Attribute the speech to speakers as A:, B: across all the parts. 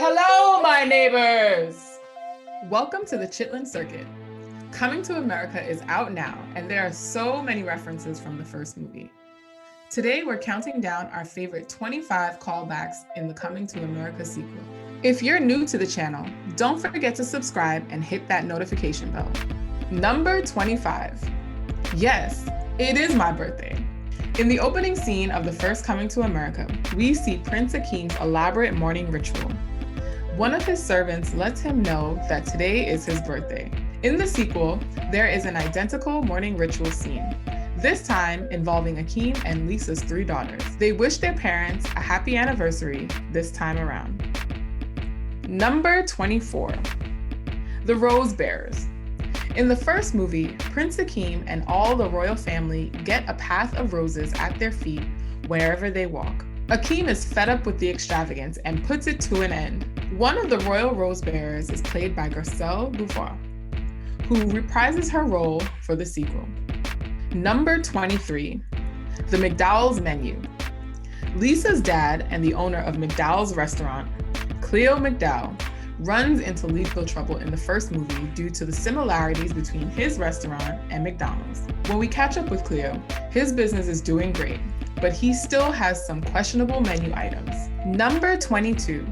A: Hello, my neighbors! Welcome to the Chitlin Circuit. Coming to America is out now, and there are so many references from the first movie. Today, we're counting down our favorite 25 callbacks in the Coming to America sequel. If you're new to the channel, don't forget to subscribe and hit that notification bell. Number 25. Yes, it is my birthday. In the opening scene of the first Coming to America, we see Prince Akeem's elaborate morning ritual. One of his servants lets him know that today is his birthday. In the sequel, there is an identical morning ritual scene, this time involving Akeem and Lisa's 3 daughters. They wish their parents a happy anniversary this time around. Number 24. The Rose Bearers. In the first movie, Prince Akeem and all the royal family get a path of roses at their feet wherever they walk. Akeem is fed up with the extravagance and puts it to an end. One of the royal rose bearers is played by Garcelle Beauvoir, who reprises her role for the sequel. Number 23, the McDowell's menu. Lisa's dad and the owner of McDowell's restaurant, Cleo McDowell, runs into legal trouble in the first movie due to the similarities between his restaurant and McDonald's. When we catch up with Cleo, his business is doing great, but he still has some questionable menu items. Number 22,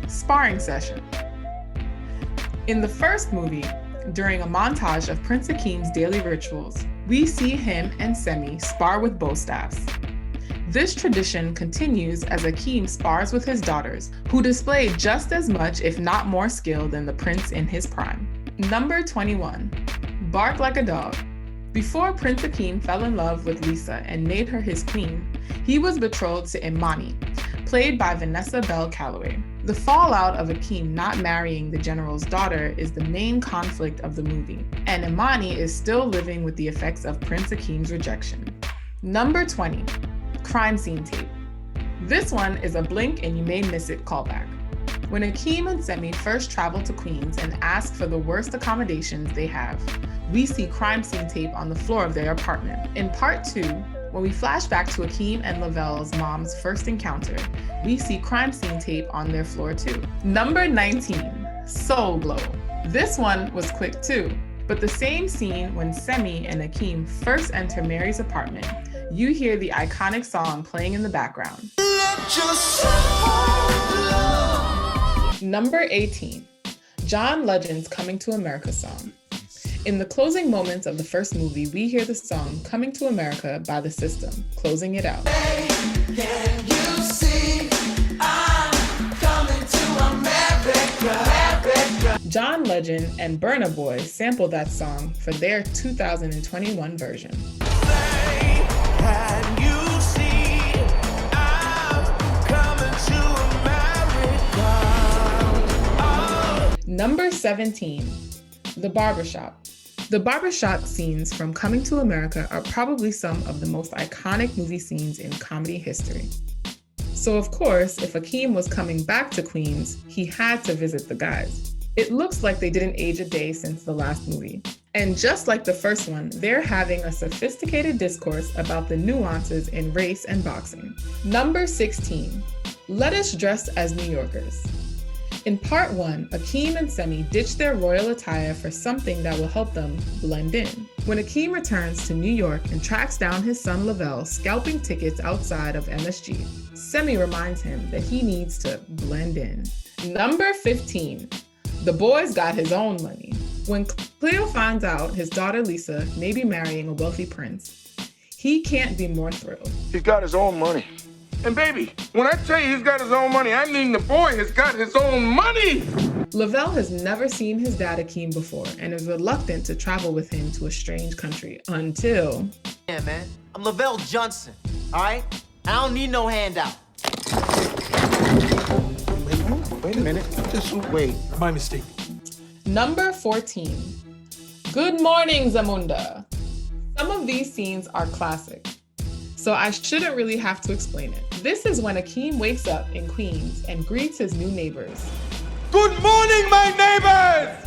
A: sparring session. In the first movie, during a montage of Prince Akeem's daily rituals, we see him and Semi spar with bow staffs. This tradition continues as Akeem spars with his daughters, who display just as much, if not more skill than the prince in his prime. Number 21, bark like a dog. Before Prince Akeem fell in love with Lisa and made her his queen, he was betrothed to Imani, played by Vanessa Bell Calloway. The fallout of Akeem not marrying the general's daughter is the main conflict of the movie, and Imani is still living with the effects of Prince Akeem's rejection. Number 20, crime scene tape. This one is a blink and you may miss it callback. When Akeem and Semi first travel to Queens and ask for the worst accommodations they have, we see crime scene tape on the floor of their apartment. In part 2, when we flash back to Akeem and Lavelle's mom's first encounter, we see crime scene tape on their floor too. Number 19, Soul Glow. This one was quick too, but the same scene when Semi and Akeem first enter Mary's apartment, you hear the iconic song playing in the background. Number 18, John Legend's Coming to America song. In the closing moments of the first movie, we hear the song Coming to America by The System, closing it out.
B: Hey, can you see I'm coming to America?
A: John Legend and Burna Boy sampled that song for their 2021 version.
B: Hey, can you see I'm coming to America? Oh.
A: Number 17, the barbershop. The barbershop scenes from Coming to America are probably some of the most iconic movie scenes in comedy history. So of course, if Akeem was coming back to Queens, he had to visit the guys. It looks like they didn't age a day since the last movie. And just like the first one, they're having a sophisticated discourse about the nuances in race and boxing. Number 16, let us dress as New Yorkers. In part 1, Akeem and Semi ditch their royal attire for something that will help them blend in. When Akeem returns to New York and tracks down his son Lavelle scalping tickets outside of MSG, Semi reminds him that he needs to blend in. Number 15, the boy's got his own money. When Cleo finds out his daughter Lisa may be marrying a wealthy prince, he can't be more thrilled.
C: He's got his own money. And baby, when I tell you he's got his own money, I mean the boy has got his own money!
A: Lavelle has never seen his dad Akeem before and is reluctant to travel with him to a strange country until...
D: Yeah, man. I'm Lavelle Johnson, all right? I don't need no handout.
C: Wait a minute. Just wait.
E: My mistake.
A: Number 14, Good Morning, Zamunda. Some of these scenes are classic, so I shouldn't really have to explain it. This is when Akeem wakes up in Queens and greets his new neighbors.
C: Good morning, my neighbors!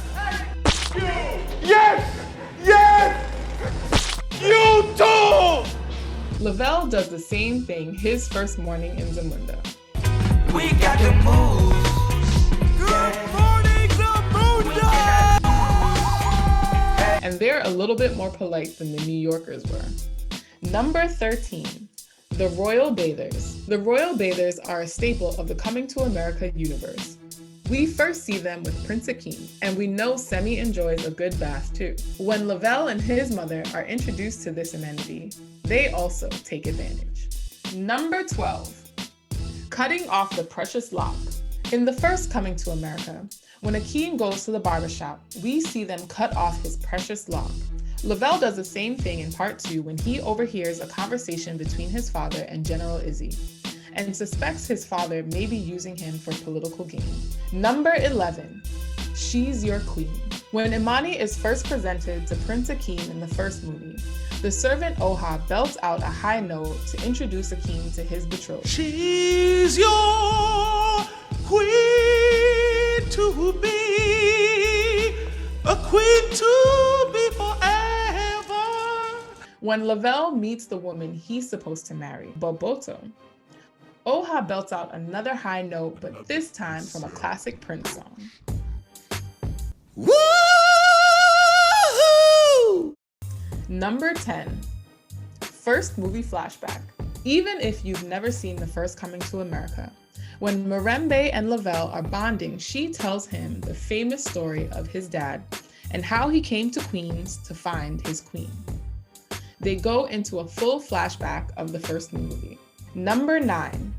C: Hey, you! Yes! Yes! You too!
A: Lavelle does the same thing his first morning in Zamunda.
B: We got the moves.
A: a little bit more polite than the New Yorkers were. Number 13, the Royal Bathers. The Royal Bathers are a staple of the Coming to America universe. We first see them with Prince Akeem, and we know Semi enjoys a good bath too. When Lavelle and his mother are introduced to this amenity, they also take advantage. Number 12, cutting off the precious lock. In the first Coming to America, when Akeem goes to the barbershop, we see them cut off his precious lock. Lavelle does the same thing in part 2 when he overhears a conversation between his father and General Izzy, and suspects his father may be using him for political gain. Number 11, She's Your Queen. When Imani is first presented to Prince Akeem in the first movie, the servant Oha belts out a high note to introduce Akeem to his betrothed.
B: She's your queen to be, a queen to be forever.
A: When Lavelle meets the woman he's supposed to marry, Boboto, Oha belts out another high note, but this time from a classic Prince song.
B: Woo!
A: Number 10, first movie flashback. Even if you've never seen the first Coming to America, when Mirembe and Lavelle are bonding, she tells him the famous story of his dad and how he came to Queens to find his queen. They go into a full flashback of the first movie. Number 9,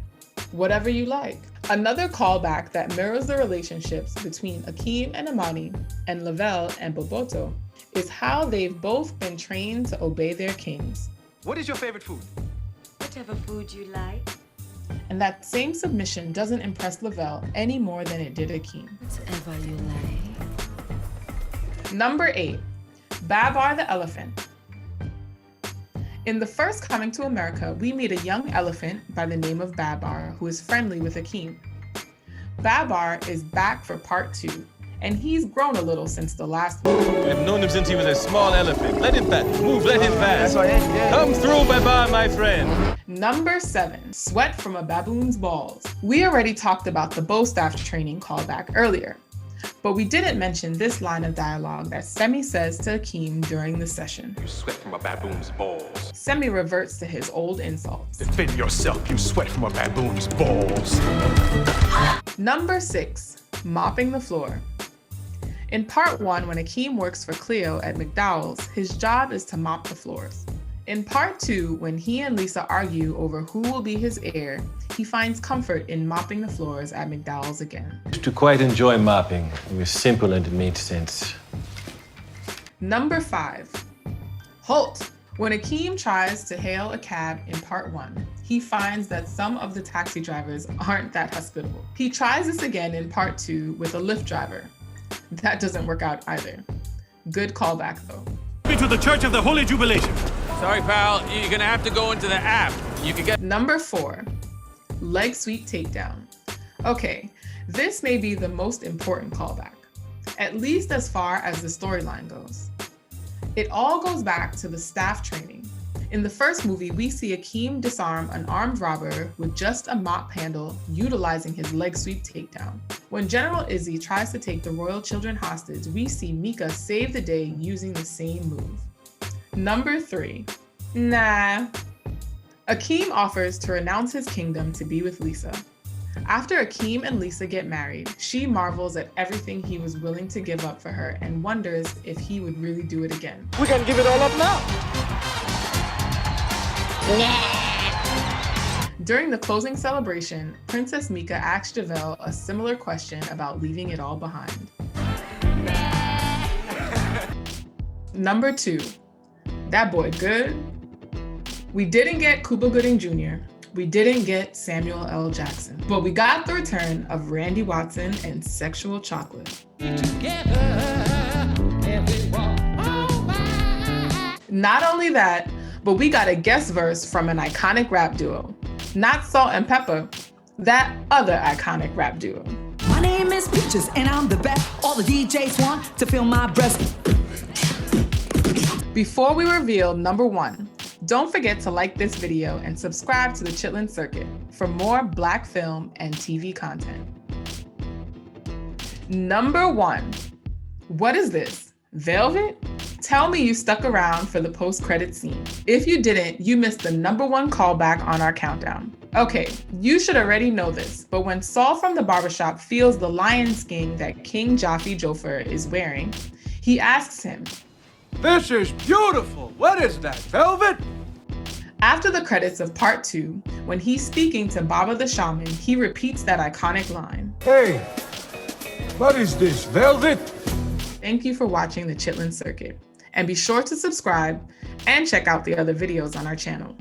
A: Whatever You Like. Another callback that mirrors the relationships between Akeem and Imani and Lavelle and Boboto is how they've both been trained to obey their kings.
E: What is your favorite food?
F: Whatever food you like.
A: And that same submission doesn't impress Lavelle any more than it did Akeem.
F: Whatever you like.
A: Number 8, Babar the Elephant. In the first Coming to America, we meet a young elephant by the name of Babar who is friendly with Akeem. Babar is back for part 2, and he's grown a little since the last one.
G: I've known him since he was a small elephant. Let him pass. Move, let him pass. Come through, Babar, my friend.
A: Number 7, Sweat from a Baboon's Balls. We already talked about the bow staff training callback earlier, but we didn't mention this line of dialogue that Semi says to Akeem during the session.
H: You sweat from a baboon's balls.
A: Semi reverts to his old insults.
H: Defend yourself, you sweat from a baboon's balls.
A: Number 6, Mopping the Floor. In part 1, when Akeem works for Cleo at MACDOWELS, his job is to mop the floors. In part 2, when he and Lisa argue over who will be his heir, he finds comfort in mopping the floors at MACDOWELS again.
G: I used to quite enjoy mopping. It was simple and it made sense.
A: Number 5, Halt! When Akeem tries to hail a cab in part 1, he finds that some of the taxi drivers aren't that hospitable. He tries this again in part 2 with a Lyft driver. That doesn't work out either. Good callback though.
E: To the Church of the Holy Jubilation.
I: Sorry, pal, you're gonna have to go into the app. You can get.
A: Number 4, Leg Sweep Takedown. Okay, this may be the most important callback, at least as far as the storyline goes. It all goes back to the staff training. In the first movie, we see Akeem disarm an armed robber with just a mop handle, utilizing his leg sweep takedown. When General Izzy tries to take the royal children hostage, we see Mika save the day using the same move. Number 3, Nah. Akeem offers to renounce his kingdom to be with Lisa. After Akeem and Lisa get married, she marvels at everything he was willing to give up for her and wonders if he would really do it again.
C: We gotta give it all up now.
A: During the closing celebration, Princess Mika asked Javelle a similar question about leaving it all behind. Number 2, That Boy Good. We didn't get Cuba Gooding Jr., we didn't get Samuel L. Jackson, but we got the return of Randy Watson and Sexual Chocolate. Not only that, but we got a guest verse from an iconic rap duo. Not Salt and Pepper, that other iconic rap duo.
J: My name is Peaches and I'm the best. All the DJs want to feel my breast.
A: Before we reveal number 1, don't forget to like this video and subscribe to the Chitlin Circuit for more Black film and TV content. Number 1, what is this? Velvet? Tell me you stuck around for the post-credit scene. If you didn't, you missed the #1 callback on our countdown. Okay, you should already know this, but when Saul from the barbershop feels the lion skin that King Jaffe Joffer is wearing, he asks him,
E: This is beautiful. What is that, velvet?
A: After the credits of part 2, when he's speaking to Baba the Shaman, he repeats that iconic line.
E: Hey, what is this, velvet?
A: Thank you for watching the Chitlin Circuit, and be sure to subscribe and check out the other videos on our channel.